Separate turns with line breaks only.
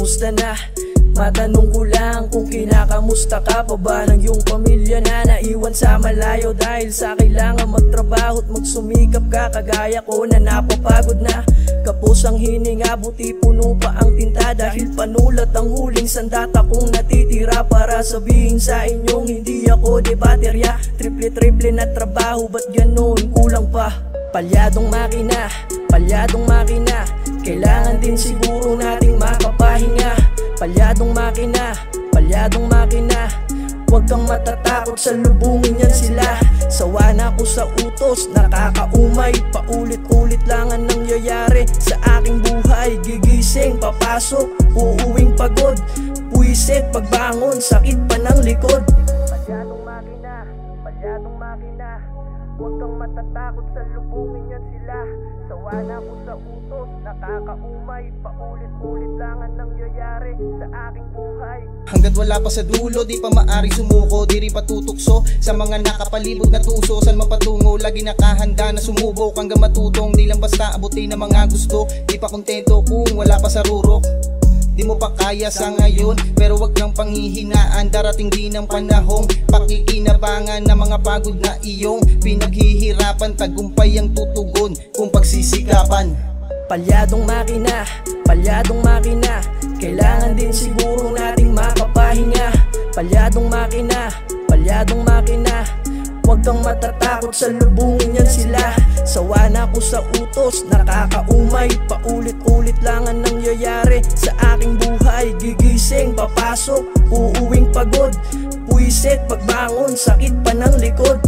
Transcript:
kamusta na? Matanong ko lang kung kinakamusta ka pa ba ng iyong pamilya na naiwan sa malayo dahil sa kailangan magtrabaho at magsumikap ka kagaya ko na napapagod na. Kapos ang hininga, buti puno pa ang tinta dahil panulat ang huling sandata kong natitira para sabihin sa inyong hindi ako debaterya. Triple na trabaho, ba't ganun? Kulang pa. Palyadong makina, kailangan din siguro nating makapahinga. Palyadong makina, huwag kang matatakot, salubungin yan sila. Sawa na ako sa utos, nakakaumay, paulit-ulit lang ang nangyayari sa aking buhay. Gigising, papasok, uuwing pagod, puwisit, pagbangon, sakit pa ng likod. Palyadong makina, huwag kang matatakot, salubungin yan sila. Sawa na ako sa utos, nakakaumay, paulit-ulit lang ang nangyayari sa aking buhay.
Hanggat wala pa sa dulo, di pa maari sumuko, di rin patutukso sa mga nakapalibot na tuso. San mapatungo, lagi nakahanda na sumubok hanggang matutong, di lang basta abutin ng mga gusto. Di pa kontento kung wala pa sa rurok, di mo pa kaya sa ngayon, pero wag kang panghihinaan. Darating din ang panahong pakikinabangan ng mga pagod na iyong pinaghihirapan. Tagumpay ang tutugon kung pagsisikapan.
Palyadong makina, kailangan din siguro nating makapahinga. Palyadong makina, huwag kang matatakot, salubungin yan sila. Sawa na ako sa utos, nakakaumay, paulit-ulit lang ang nangyayari sa aking buhay. Gigising, papasok, uuwing pagod, puwisit, pagbangon, sakit pa ng likod.